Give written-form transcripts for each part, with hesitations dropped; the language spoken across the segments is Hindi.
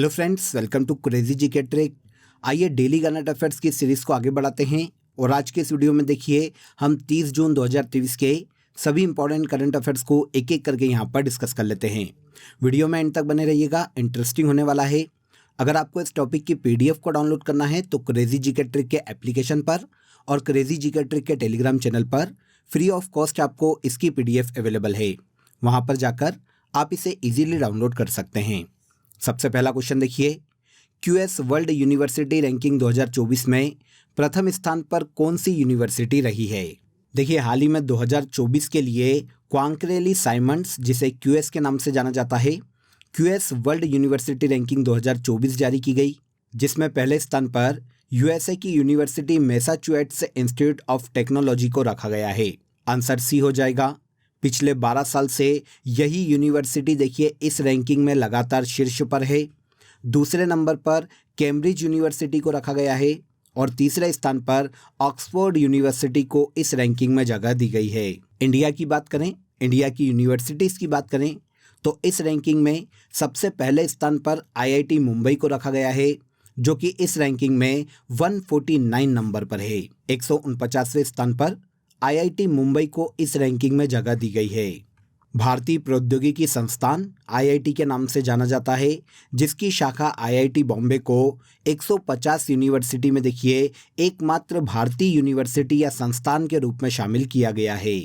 Hello friends, welcome to crazy GK trick. आइए डेली करंट अफेयर्स की सीरीज को आगे बढ़ाते हैं और आज के इस वीडियो में देखिए हम 30 जून 2023 के सभी इंपॉर्टेंट करंट अफेयर्स को एक एक करके यहाँ पर डिस्कस कर लेते हैं। वीडियो में एंड तक बने रहिएगा, इंटरेस्टिंग होने वाला है। अगर आपको इस टॉपिक की PDF को डाउनलोड करना है तो क्रेजी जीके ट्रिक के एप्लीकेशन पर और क्रेजी जीके ट्रिक के टेलीग्राम चैनल पर फ्री ऑफ कॉस्ट आपको इसकी PDF अवेलेबल है। वहाँ पर जाकर आप इसे ईजिली डाउनलोड कर सकते हैं। सबसे पहला क्वेश्चन देखिए, QS वर्ल्ड यूनिवर्सिटी रैंकिंग 2024 में प्रथम स्थान पर कौन सी यूनिवर्सिटी रही है। देखिए, हाल ही में 2024 के लिए क्वांक्रेली साइमंड्स, जिसे QS के नाम से जाना जाता है, QS वर्ल्ड यूनिवर्सिटी रैंकिंग 2024 जारी की गई, जिसमें पहले स्थान पर USA की university Massachusetts institute of technology को रखा गया है। आंसर सी हो जाएगा। पिछले 12 साल से यही यूनिवर्सिटी देखिए इस रैंकिंग में लगातार शीर्ष पर है। दूसरे नंबर पर कैम्ब्रिज यूनिवर्सिटी को रखा गया है और तीसरे स्थान पर ऑक्सफोर्ड यूनिवर्सिटी को इस रैंकिंग में जगह दी गई है। इंडिया की बात करें, इंडिया की यूनिवर्सिटीज़ की बात करें तो इस रैंकिंग में सबसे पहले स्थान पर IIT मुंबई को रखा गया है, जो कि इस रैंकिंग में 149 नंबर पर है। 149वें स्थान पर IIT मुंबई को इस रैंकिंग में जगह दी गई है। भारतीय प्रौद्योगिकी संस्थान IIT के नाम से जाना जाता है, जिसकी शाखा IIT बॉम्बे को 150 यूनिवर्सिटी में देखिए एकमात्र भारतीय यूनिवर्सिटी या संस्थान के रूप में शामिल किया गया है।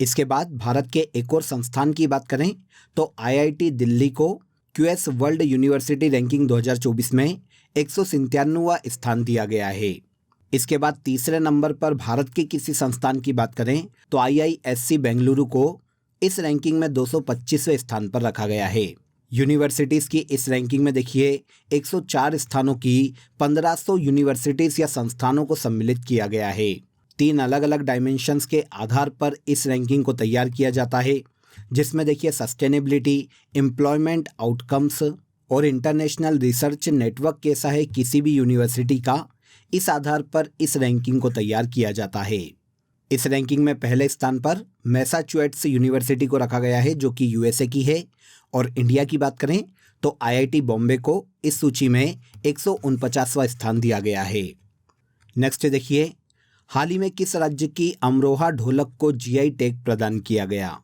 इसके बाद भारत के एक और संस्थान की बात करें तो IIT दिल्ली को QS वर्ल्ड यूनिवर्सिटी रैंकिंग 2024 में 197वां स्थान दिया गया है। इसके बाद तीसरे नंबर पर भारत के किसी संस्थान की बात करें तो IISc बेंगलुरु को इस रैंकिंग में 225वें स्थान पर रखा गया है। यूनिवर्सिटीज़ की इस रैंकिंग में देखिए 104 स्थानों की 1500 यूनिवर्सिटीज़ या संस्थानों को सम्मिलित किया गया है। 3 अलग अलग डायमेंशंस के आधार पर इस रैंकिंग को तैयार किया जाता है, जिसमें देखिए सस्टेनेबिलिटी, एम्प्लॉयमेंट आउटकम्स और इंटरनेशनल रिसर्च नेटवर्क कैसा है किसी भी यूनिवर्सिटी का, इस आधार पर इस रैंकिंग को तैयार किया जाता है। इस रैंकिंग में पहले स्थान पर मैसाचुसेट्स यूनिवर्सिटी को रखा गया है, जो कि USA की है। और इंडिया की बात करें तो IIT बॉम्बे को इस सूची में 149वां स्थान दिया गया है। नेक्स्ट देखिए, हाल ही में किस राज्य की अमरोहा ढोलक को GI टैग प्रदान किया गया।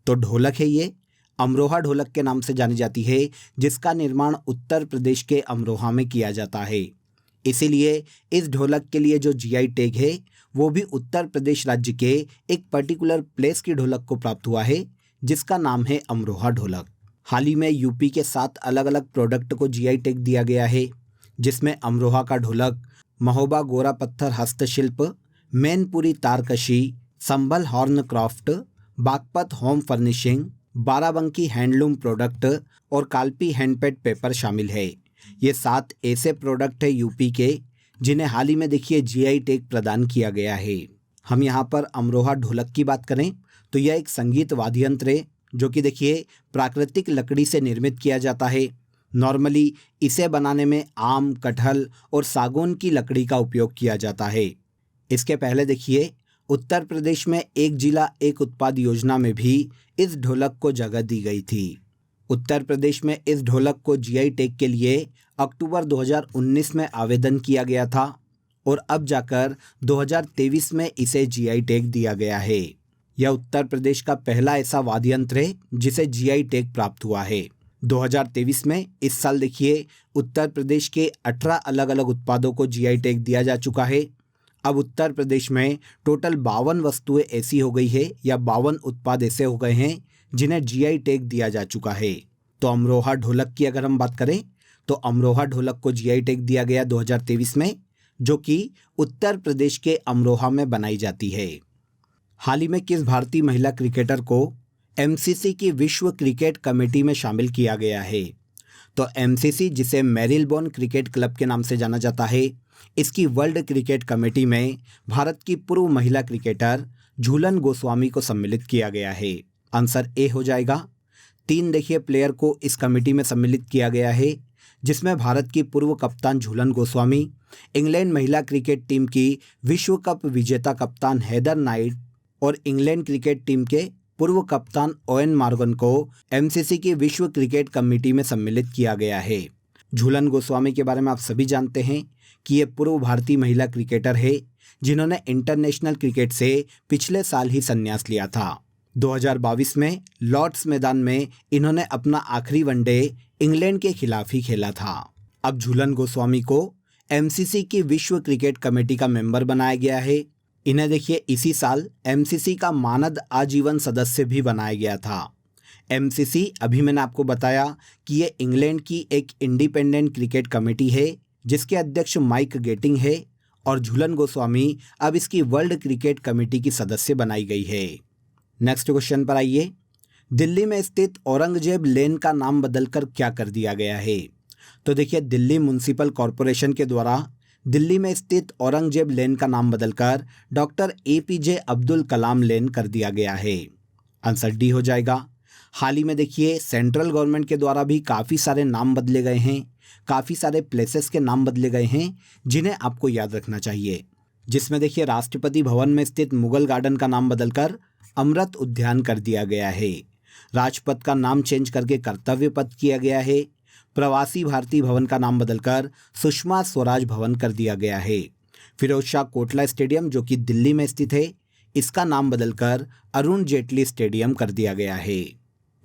तो ढोलक है ये, अमरोहा ढोलक के नाम से जानी जाती है, जिसका निर्माण उत्तर प्रदेश के अमरोहा में किया जाता है। इसीलिए इस ढोलक के लिए जो GI टैग है वो भी उत्तर प्रदेश राज्य के एक पर्टिकुलर प्लेस की ढोलक को प्राप्त हुआ है, जिसका नाम है अमरोहा ढोलक। हाल ही में यूपी के 7 अलग अलग प्रोडक्ट को GI टैग दिया गया है, जिसमें अमरोहा का ढोलक, महोबा गोरा पत्थर हस्तशिल्प, मैनपुरी तारकशी, Sambhal horn craft, Baghpat home furnishing, Barabanki handloom product और काल्पी हैंडपेड पेपर शामिल है। ये 7 ऐसे प्रोडक्ट है यूपी के जिन्हें हाल ही में देखिए GI टैग प्रदान किया गया है। हम यहाँ पर अमरोहा ढोलक की बात करें तो यह एक संगीत वाद्य यंत्र है, जो कि देखिए प्राकृतिक लकड़ी से निर्मित किया जाता है। नॉर्मली इसे बनाने में आम, कटहल और सागौन की लकड़ी का उपयोग किया जाता है। इसके पहले देखिए उत्तर प्रदेश में एक जिला एक उत्पाद योजना में भी इस ढोलक को जगह दी गई थी। उत्तर प्रदेश में इस ढोलक को GI टैग के लिए अक्टूबर 2019 में आवेदन किया गया था और अब जाकर 2023 में इसे GI टैग दिया गया है। यह उत्तर प्रदेश का पहला ऐसा वाद्य यंत्र है जिसे GI टैग प्राप्त हुआ है। 2023 में इस साल देखिए उत्तर प्रदेश के 18 अलग अलग उत्पादों को GI टैग दिया जा चुका है। अब उत्तर प्रदेश में टोटल 52 वस्तुएं ऐसी हो गई है या 52 उत्पाद ऐसे हो गए हैं जिन्हें GI टैग दिया जा चुका है। तो अमरोहा ढोलक की अगर हम बात करें तो अमरोहा ढोलक को GI टैग दिया गया 2023 में, जो कि उत्तर प्रदेश के अमरोहा में बनाई जाती है। हाल ही में किस भारतीय महिला क्रिकेटर को MCC की विश्व क्रिकेट कमेटी में शामिल किया गया है। तो MCC, जिसे मेरिलबोर्न क्रिकेट क्लब के नाम से जाना जाता है, इसकी वर्ल्ड क्रिकेट कमेटी में भारत की पूर्व महिला क्रिकेटर झूलन गोस्वामी को सम्मिलित किया गया है। आंसर ए हो जाएगा। 3 देखिए प्लेयर को इस कमेटी में सम्मिलित किया गया है, जिसमें भारत की पूर्व कप्तान झूलन गोस्वामी, इंग्लैंड महिला क्रिकेट टीम की विश्व कप विजेता कप्तान हेदर नाइट और इंग्लैंड क्रिकेट टीम के पूर्व कप्तान ओवेन मॉर्गन को MCC की विश्व क्रिकेट कमेटी में सम्मिलित किया गया है। झूलन गोस्वामी के बारे में आप सभी जानते हैं कि ये पूर्व भारतीय महिला क्रिकेटर है जिन्होंने इंटरनेशनल क्रिकेट से पिछले साल ही संन्यास लिया था। 2022 में लॉर्ड्स मैदान में इन्होंने अपना आखिरी वनडे इंग्लैंड के खिलाफ ही खेला था। अब झूलन गोस्वामी को एमसीसी की विश्व क्रिकेट कमेटी का मेंबर बनाया गया है। इन्हें देखिए इसी साल एमसीसी का मानद आजीवन सदस्य भी बनाया गया था। एमसीसी अभी मैंने आपको बताया कि ये इंग्लैंड की एक इंडिपेंडेंट क्रिकेट कमेटी है जिसके अध्यक्ष माइक गेटिंग है और झूलन गोस्वामी अब इसकी वर्ल्ड क्रिकेट कमेटी की सदस्य बनाई गई है। नेक्स्ट क्वेश्चन पर आइए। दिल्ली में स्थित औरंगजेब लेन का नाम बदलकर क्या कर दिया गया है? तो देखिए दिल्ली म्युनिसिपल कॉरपोरेशन के द्वारा दिल्ली में स्थित औरंगजेब लेन का नाम बदलकर डॉक्टर एपीजे अब्दुल कलाम लेन कर दिया गया है। आंसर डी हो जाएगा। हाल ही में देखिए सेंट्रल गवर्नमेंट के द्वारा भी काफ़ी सारे नाम बदले गए हैं, काफ़ी सारे प्लेसेस के नाम बदले गए हैं जिन्हें आपको याद रखना चाहिए। जिसमें देखिए राष्ट्रपति भवन में स्थित मुगल गार्डन का नाम बदलकर अमृत उद्यान कर दिया गया है। राजपथ का नाम चेंज करके कर्तव्य पथ किया गया है। प्रवासी भारतीय भवन का नाम बदलकर सुषमा स्वराज भवन कर दिया गया है। फिरोज शाह कोटला स्टेडियम जो कि दिल्ली में स्थित है, इसका नाम बदलकर अरुण जेटली स्टेडियम कर दिया गया है।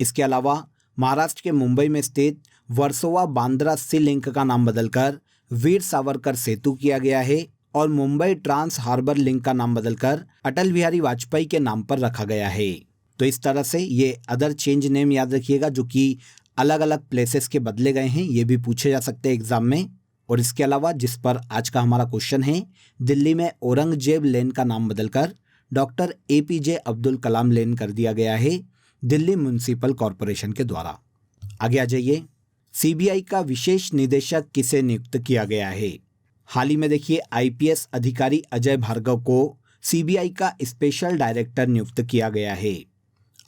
इसके अलावा महाराष्ट्र के मुंबई में स्थित वर्सोवा बांद्रा सी लिंक का नाम बदलकर वीर सावरकर सेतु किया गया है और मुंबई ट्रांस हार्बर लिंक का नाम बदलकर अटल बिहारी वाजपेयी के नाम पर रखा गया है। तो इस तरह से ये अदर चेंज नेम याद रखिएगा जो कि अलग अलग प्लेसेस के बदले गए हैं, ये भी पूछे जा सकते हैं एग्जाम में। और इसके अलावा जिस पर आज का हमारा क्वेश्चन है, दिल्ली में औरंगजेब लेन का नाम बदलकर डॉक्टर एपीजे अब्दुल कलाम लेन कर दिया गया है दिल्ली म्युनिसिपल कॉरपोरेशन के द्वारा। आगे आ जाइए। सीबीआई का विशेष निदेशक किसे नियुक्त किया गया है? हाल ही में देखिए आईपीएस अधिकारी अजय भार्गव को सीबीआई का स्पेशल डायरेक्टर नियुक्त किया गया है।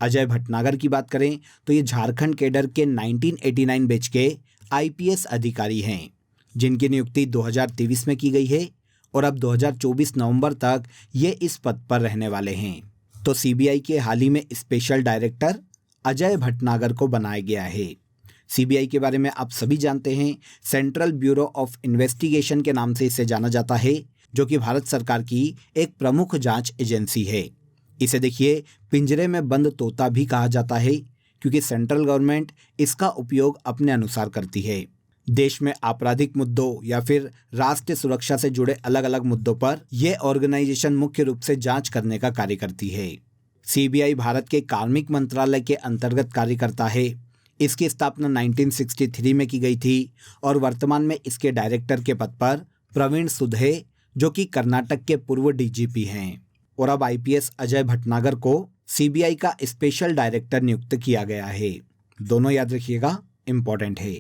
अजय भटनागर की बात करें तो ये झारखंड कैडर के 1989 बैच के आईपीएस अधिकारी हैं जिनकी नियुक्ति 2023 में की गई है और अब 2024 नवंबर तक ये इस पद पर रहने वाले हैं। तो सीबीआई के हाल ही में स्पेशल डायरेक्टर अजय भटनागर को बनाया गया है। सीबीआई के बारे में आप सभी जानते हैं, सेंट्रल ब्यूरो ऑफ इन्वेस्टिगेशन के नाम से इसे जाना जाता है जो कि भारत सरकार की एक प्रमुख जांच एजेंसी है। इसे देखिए पिंजरे में बंद तोता भी कहा जाता है क्योंकि सेंट्रल गवर्नमेंट इसका उपयोग अपने अनुसार करती है। देश में आपराधिक मुद्दों या फिर राष्ट्रीय सुरक्षा से जुड़े अलग अलग मुद्दों पर यह ऑर्गेनाइजेशन मुख्य रूप से जांच करने का कार्य करती है। सीबीआई भारत के कार्मिक मंत्रालय के अंतर्गत कार्य करता है। इसकी स्थापना 1963 में की गई थी और वर्तमान में इसके डायरेक्टर के पद पर प्रवीण सुद है जो कि कर्नाटक के पूर्व डीजीपी हैं। और अब आईपीएस अजय भटनागर को सीबीआई का स्पेशल डायरेक्टर नियुक्त किया गया है। दोनों याद रखिएगा, इंपॉर्टेंट है।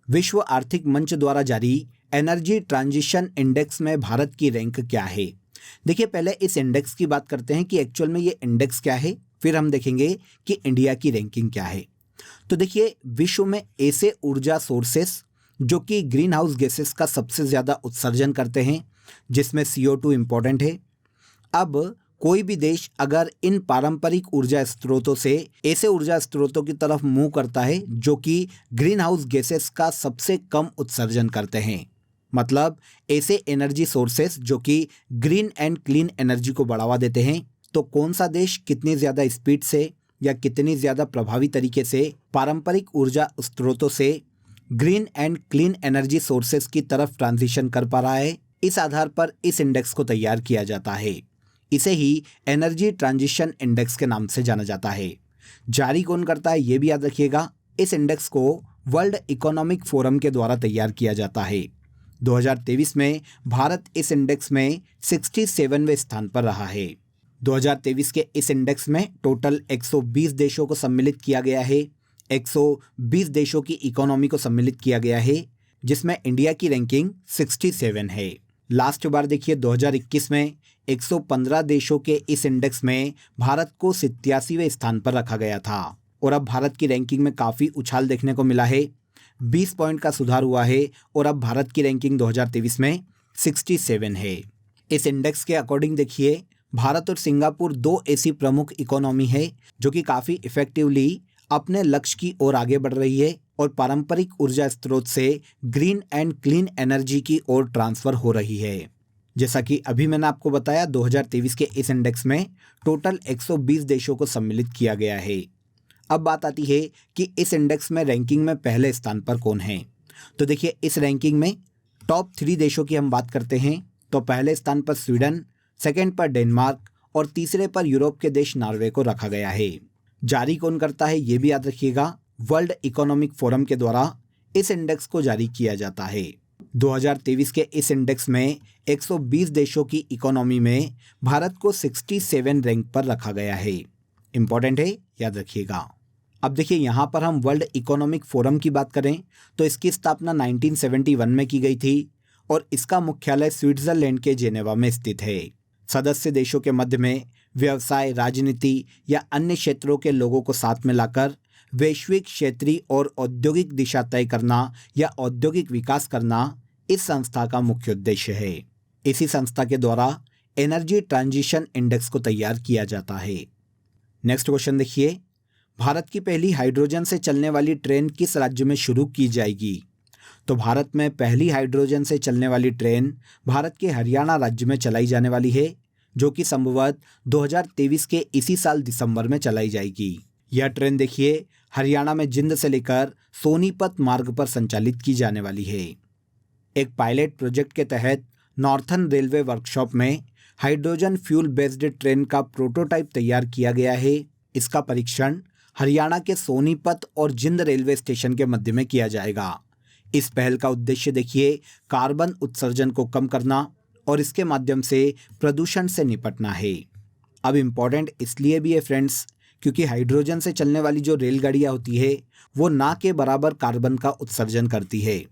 विश्व आर्थिक मंच द्वारा जारी एनर्जी ट्रांजिशन इंडेक्स में भारत की रैंक क्या है? देखिए पहले इस इंडेक्स की बात करते हैं कि एक्चुअल में ये इंडेक्स क्या है, फिर हम देखेंगे कि इंडिया की रैंकिंग क्या है। तो देखिए विश्व में ऐसे ऊर्जा सोर्सेस जो कि ग्रीन हाउस गैसेस का सबसे ज़्यादा उत्सर्जन करते हैं जिसमें CO2 इम्पॉर्टेंट है। अब कोई भी देश अगर इन पारंपरिक ऊर्जा स्रोतों से ऐसे ऊर्जा स्रोतों की तरफ मूव करता है जो कि ग्रीन हाउस गैसेस का सबसे कम उत्सर्जन करते हैं, मतलब ऐसे एनर्जी सोर्सेस जो कि ग्रीन एंड क्लीन एनर्जी को बढ़ावा देते हैं, तो कौन सा देश कितनी ज़्यादा स्पीड से या कितनी ज़्यादा प्रभावी तरीके से पारंपरिक ऊर्जा स्रोतों से green and clean energy sources की तरफ ट्रांजिशन कर पा रहा है, इस आधार पर इस इंडेक्स को तैयार किया जाता है। इसे ही एनर्जी ट्रांजिशन इंडेक्स के नाम से जाना जाता है। जारी कौन करता है ये भी याद रखिएगा। इस इंडेक्स को वर्ल्ड इकोनॉमिक फोरम के द्वारा तैयार किया जाता है। 2023 में भारत इस इंडेक्स में 67वें स्थान पर रहा है। 2023 के इस इंडेक्स में टोटल 120 देशों को सम्मिलित किया गया है। 120 देशों की इकोनॉमी को सम्मिलित किया गया है जिसमें इंडिया की रैंकिंग 67 है। लास्ट बार देखिए 2021 में 115 देशों के इस इंडेक्स में भारत को 87वें स्थान पर रखा गया था और अब भारत की रैंकिंग में काफ़ी उछाल देखने को मिला है। 20 पॉइंट का सुधार हुआ है और अब भारत की रैंकिंग 2023 में 67 है। इस इंडेक्स के अकॉर्डिंग देखिए भारत और सिंगापुर दो ऐसी प्रमुख इकोनॉमी है जो कि काफ़ी इफेक्टिवली अपने लक्ष्य की ओर आगे बढ़ रही है और पारंपरिक ऊर्जा स्रोत से ग्रीन एंड क्लीन एनर्जी की ओर ट्रांसफर हो रही है। जैसा कि अभी मैंने आपको बताया, 2023 के इस इंडेक्स में टोटल 120 देशों को सम्मिलित किया गया है। अब बात आती है कि इस इंडेक्स में रैंकिंग में पहले स्थान पर कौन है। तो देखिए, इस रैंकिंग में टॉप 3 देशों की हम बात करते हैं तो पहले स्थान पर स्वीडन, सेकंड पर डेनमार्क और तीसरे पर यूरोप के देश नॉर्वे को रखा गया है। जारी कौन करता है ये भी याद रखिएगा, वर्ल्ड इकोनॉमिक फोरम के द्वारा इस इंडेक्स को जारी किया जाता है। 2023 के इस इंडेक्स में 120 देशों की इकोनॉमी में भारत को 67 रैंक पर रखा गया है। इंपॉर्टेंट है, याद रखिएगा। अब देखिए, यहाँ पर हम वर्ल्ड इकोनॉमिक फोरम की बात करें तो इसकी स्थापना 1971 में की गई थी और इसका मुख्यालय स्विट्जरलैंड के जेनेवा में स्थित है। सदस्य देशों के मध्य में व्यवसाय, राजनीति या अन्य क्षेत्रों के लोगों को साथ में लाकर वैश्विक, क्षेत्रीय और औद्योगिक दिशा तय करना या औद्योगिक विकास करना इस संस्था का मुख्य उद्देश्य है। इसी संस्था के द्वारा एनर्जी ट्रांजिशन इंडेक्स को तैयार किया जाता है। नेक्स्ट क्वेश्चन देखिए, भारत की पहली हाइड्रोजन से चलने वाली ट्रेन किस राज्य में शुरू की जाएगी। तो भारत में पहली हाइड्रोजन से चलने वाली ट्रेन भारत के हरियाणा राज्य में चलाई जाने वाली है, जो कि संभवतः 2023 के इसी साल दिसंबर में चलाई जाएगी। यह ट्रेन देखिए हरियाणा में जिंद से लेकर सोनीपत मार्ग पर संचालित की जाने वाली है। एक पायलट प्रोजेक्ट के तहत नॉर्थर्न रेलवे वर्कशॉप में हाइड्रोजन फ्यूल बेस्ड ट्रेन का प्रोटोटाइप तैयार किया गया है। इसका परीक्षण हरियाणा के सोनीपत और जिंद रेलवे स्टेशन के मध्य में किया जाएगा। इस पहल का उद्देश्य देखिए कार्बन उत्सर्जन को कम करना और इसके माध्यम से प्रदूषण से निपटना है। अब इम्पॉर्टेंट इसलिए भी है फ्रेंड्स, क्योंकि हाइड्रोजन से चलने वाली जो रेलगाड़ियाँ होती है वो ना के बराबर कार्बन का उत्सर्जन करती है।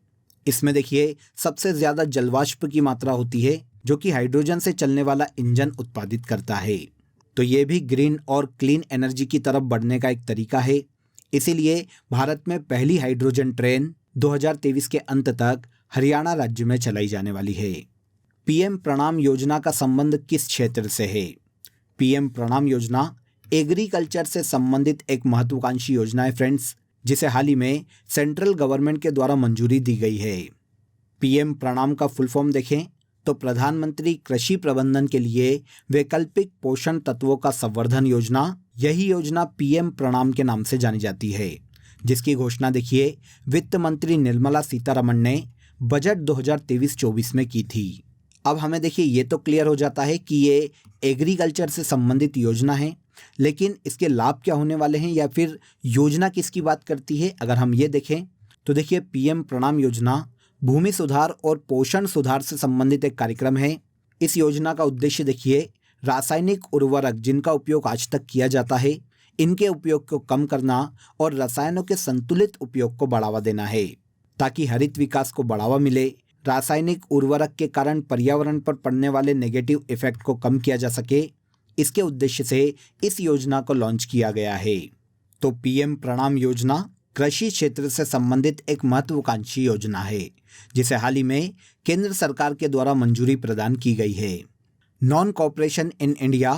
इसमें देखिए सबसे ज़्यादा जलवाष्प की मात्रा होती है, जो कि हाइड्रोजन से चलने वाला इंजन उत्पादित करता है। तो ये भी ग्रीन और क्लीन एनर्जी की तरफ बढ़ने का एक तरीका है। इसीलिए भारत में पहली हाइड्रोजन ट्रेन 2023 के अंत तक हरियाणा राज्य में चलाई जाने वाली है। पीएम प्रणाम योजना का संबंध किस क्षेत्र से है। पीएम प्रणाम योजना एग्रीकल्चर से संबंधित एक महत्वाकांक्षी योजना है फ्रेंड्स, जिसे हाल ही में सेंट्रल गवर्नमेंट के द्वारा मंजूरी दी गई है। पीएम प्रणाम का फुल फॉर्म देखें तो प्रधानमंत्री कृषि प्रबंधन के लिए वैकल्पिक पोषण तत्वों का संवर्धन योजना। यही योजना पीएम प्रणाम के नाम से जानी जाती है, जिसकी घोषणा देखिए वित्त मंत्री निर्मला सीतारमण ने बजट 2023-24 में की थी। अब हमें देखिए ये तो क्लियर हो जाता है कि ये एग्रीकल्चर से संबंधित योजना है, लेकिन इसके लाभ क्या होने वाले हैं या फिर योजना किसकी बात करती है। अगर हम ये देखें तो देखिए पीएम प्रणाम योजना भूमि सुधार और पोषण सुधार से संबंधित एक कार्यक्रम है। इस योजना का उद्देश्य देखिए रासायनिक उर्वरक जिनका उपयोग आज तक किया जाता है, इनके उपयोग को कम करना और रसायनों के संतुलित उपयोग को बढ़ावा देना है, ताकि हरित विकास को बढ़ावा मिले। रासायनिक उर्वरक के कारण पर्यावरण पर पड़ने वाले नेगेटिव इफेक्ट को कम किया जा सके। इसके उद्देश्य से इस योजना को लॉन्च किया गया है। तो पीएम प्रणाम योजना कृषि क्षेत्र से संबंधित एक महत्वाकांक्षी योजना है, जिसे हाल ही में केंद्र सरकार के द्वारा मंजूरी प्रदान की गई है। Non cooperation in India,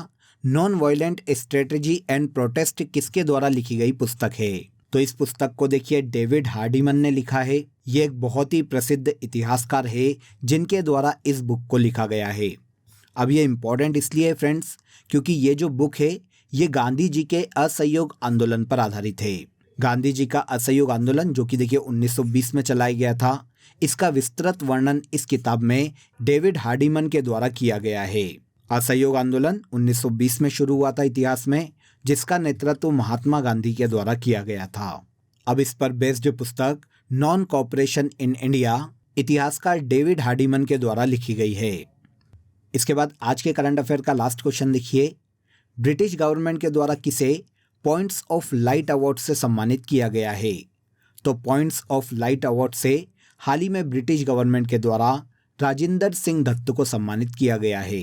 non violent strategy and protest किसके द्वारा लिखी गई पुस्तक है। तो इस पुस्तक को देखिए डेविड हार्डिमन ने लिखा है। ये एक बहुत ही प्रसिद्ध इतिहासकार है जिनके द्वारा इस बुक को लिखा गया है। अब ये इम्पॉर्टेंट इसलिए है फ्रेंड्स, क्योंकि ये जो बुक है ये गांधी जी के असहयोग आंदोलन पर आधारित है। गांधी जी का असहयोग आंदोलन जो कि देखिए 1920 में चलाया गया था, इसका विस्तृत वर्णन इस किताब में डेविड हार्डिमन के द्वारा किया गया है। असहयोग आंदोलन 1920 में शुरू हुआ था इतिहास में, जिसका नेतृत्व महात्मा गांधी के द्वारा किया गया था। अब इस पर बेस्ड पुस्तक नॉन कॉपरेशन इन इंडिया इतिहासकार डेविड हार्डिमन के द्वारा लिखी गई है। इसके बाद आज के करंट अफेयर का लास्ट क्वेश्चन देखिए, ब्रिटिश गवर्नमेंट के द्वारा किसे पॉइंट्स ऑफ लाइट अवार्ड से सम्मानित किया गया है। तो पॉइंट्स ऑफ लाइट अवार्ड से हाल ही में ब्रिटिश गवर्नमेंट के द्वारा राजिंदर सिंह दत्त को सम्मानित किया गया है।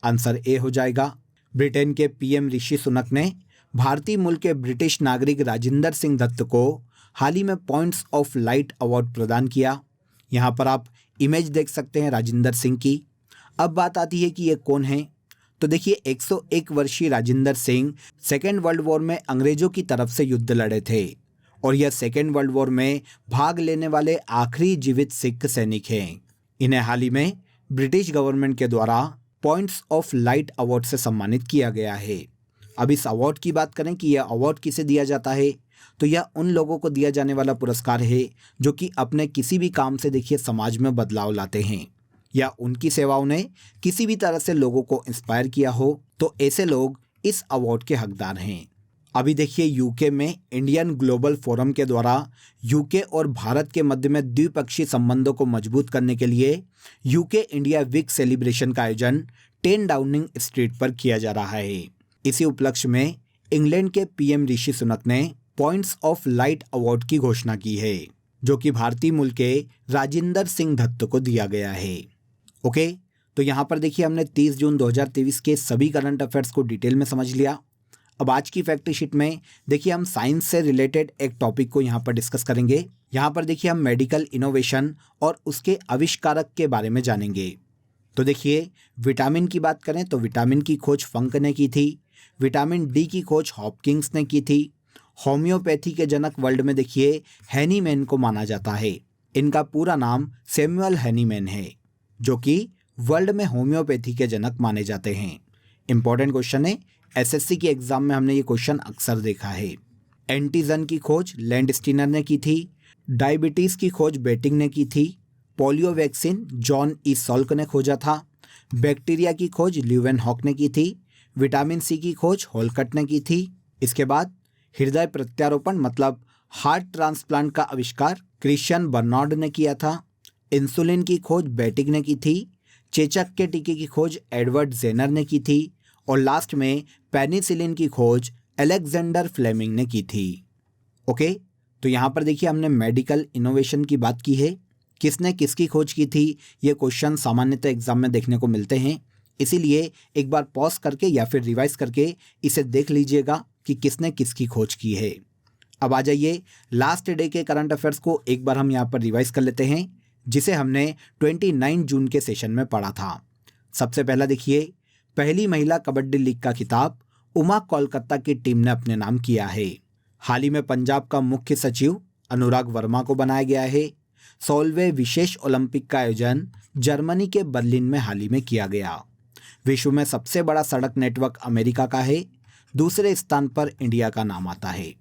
आंसर ए हो जाएगा। ब्रिटेन के पीएम ऋषि सुनक ने भारतीय मूल के ब्रिटिश नागरिक राजिंदर सिंह दत्त को हाल ही में पॉइंट्स ऑफ लाइट अवार्ड प्रदान किया। यहाँ पर आप इमेज देख सकते हैं राजिंदर सिंह की। अब बात आती है कि ये कौन है। तो देखिए 101 वर्षीय Rajinder Singh second world war में अंग्रेजों की तरफ से युद्ध लड़े थे। और यह सेकेंड वर्ल्ड वॉर में भाग लेने वाले आखिरी जीवित सिख सैनिक हैं। इन्हें हाल ही में ब्रिटिश गवर्नमेंट के द्वारा पॉइंट्स ऑफ लाइट अवार्ड से सम्मानित किया गया है। अब इस अवार्ड की बात करें कि यह अवार्ड किसे दिया जाता है, तो यह उन लोगों को दिया जाने वाला पुरस्कार है जो कि अपने किसी भी काम से देखिए समाज में बदलाव लाते हैं या उनकी सेवाओं ने किसी भी तरह से लोगों को इंस्पायर किया हो, तो ऐसे लोग इस अवार्ड के हकदार हैं। अभी देखिए यूके में इंडियन ग्लोबल फोरम के द्वारा यूके और भारत के मध्य में द्विपक्षीय संबंधों को मजबूत करने के लिए यूके इंडिया वीक सेलिब्रेशन का आयोजन 10 डाउनिंग स्ट्रीट पर किया जा रहा है। इसी उपलक्ष्य में इंग्लैंड के पीएम ऋषि सुनक ने पॉइंट्स ऑफ लाइट अवार्ड की घोषणा की है, जो कि भारतीय मूल के राजिंदर सिंह दत्त को दिया गया है। ओके, तो यहाँ पर देखिए हमने 30 जून 2023 के सभी करंट अफेयर्स को डिटेल में समझ लिया। अब आज की फैक्ट शीट में देखिए हम साइंस से रिलेटेड एक टॉपिक को यहाँ पर डिस्कस करेंगे। यहाँ पर देखिए हम मेडिकल इनोवेशन और उसके आविष्कारक के बारे में जानेंगे। तो देखिए विटामिन की बात करें तो विटामिन की खोज फंक ने की थी, विटामिन डी की खोज हॉपकिंस ने की थी। होम्योपैथी के जनक वर्ल्ड में देखिए हैनीमैन को माना जाता है। इनका पूरा नाम सैमुअल हैनीमैन है, जो कि वर्ल्ड में होम्योपैथी के जनक माने जाते हैं। इंपॉर्टेंट क्वेश्चन है, एसएससी के एग्जाम में हमने ये क्वेश्चन अक्सर देखा है। एंटीजन की खोज लैंडस्टीनर ने की थी, डायबिटीज़ की खोज बेटिंग ने की थी, polio vaccine John E Salk ने खोजा था, बैक्टीरिया की खोज ल्यूवेनहॉक ने की थी, विटामिन सी की खोज होलकट ने की थी। इसके बाद हृदय प्रत्यारोपण मतलब हार्ट ट्रांसप्लांट का आविष्कार क्रिश्चियन बर्नार्ड ने किया था, इंसुलिन की खोज बेटिंग ने की थी, चेचक के टीके की खोज एडवर्ड जेनर ने की थी और लास्ट में पेनिसिलिन की खोज अलेक्जेंडर फ्लेमिंग ने की थी। ओके, तो यहाँ पर देखिए हमने मेडिकल इनोवेशन की बात की है। किसने किसकी खोज की थी, ये क्वेश्चन सामान्यतः एग्जाम में देखने को मिलते हैं, इसीलिए एक बार पॉज करके या फिर रिवाइज करके इसे देख लीजिएगा कि किसने किसकी खोज की है। अब आ जाइए लास्ट डे के करंट अफेयर्स को एक बार हम यहाँ पर रिवाइज कर लेते हैं, जिसे हमने 29 जून के सेशन में पढ़ा था। सबसे पहला देखिए, पहली महिला कबड्डी लीग का खिताब उमा कोलकाता की टीम ने अपने नाम किया है। हाल ही में पंजाब का मुख्य सचिव अनुराग वर्मा को बनाया गया है। 16वें विशेष ओलंपिक का आयोजन जर्मनी के बर्लिन में हाल ही में किया गया। विश्व में सबसे बड़ा सड़क नेटवर्क अमेरिका का है, दूसरे स्थान पर इंडिया का नाम आता है।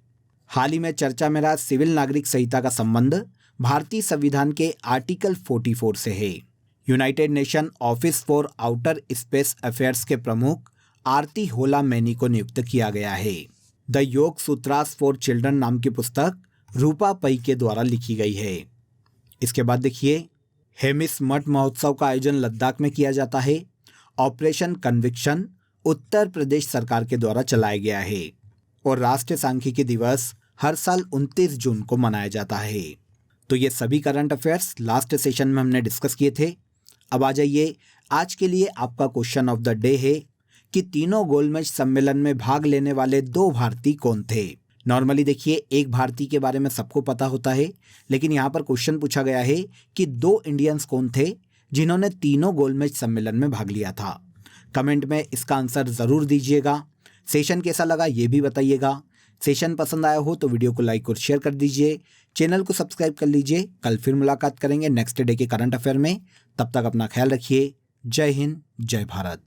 हाल ही में चर्चा में रहा सिविल नागरिक संहिता का संबंध भारतीय संविधान के आर्टिकल 44 से है। United nation office for outer space affairs के प्रमुख आरती होला मैनी को नियुक्त किया गया है। द योग सूत्रास फॉर चिल्ड्रन नाम की पुस्तक रूपा पई के द्वारा लिखी गई है। इसके बाद देखिए हेमिस मठ महोत्सव का आयोजन लद्दाख में किया जाता है। ऑपरेशन कन्विक्शन उत्तर प्रदेश सरकार के द्वारा चलाया गया है और राष्ट्रीय सांख्यिकी दिवस हर साल 29 जून को मनाया जाता है। तो ये सभी करंट अफेयर्स लास्ट सेशन में हमने डिस्कस किए थे। अब आ जाइए आज के लिए आपका क्वेश्चन ऑफ द डे है कि तीनों गोलमेज सम्मेलन में भाग लेने वाले 2 भारतीय कौन थे। नॉर्मली देखिए एक भारतीय के बारे में सबको पता होता है, लेकिन यहाँ पर क्वेश्चन पूछा गया है कि 2 इंडियंस कौन थे जिन्होंने तीनों गोलमेज सम्मेलन में भाग लिया था। कमेंट में इसका आंसर ज़रूर दीजिएगा। सेशन कैसा लगा ये भी बताइएगा। सेशन पसंद आया हो तो वीडियो को लाइक और शेयर कर दीजिए, चैनल को सब्सक्राइब कर लीजिए। कल फिर मुलाकात करेंगे नेक्स्ट डे के करंट अफेयर में। तब तक अपना ख्याल रखिए। जय हिंद, जय भारत।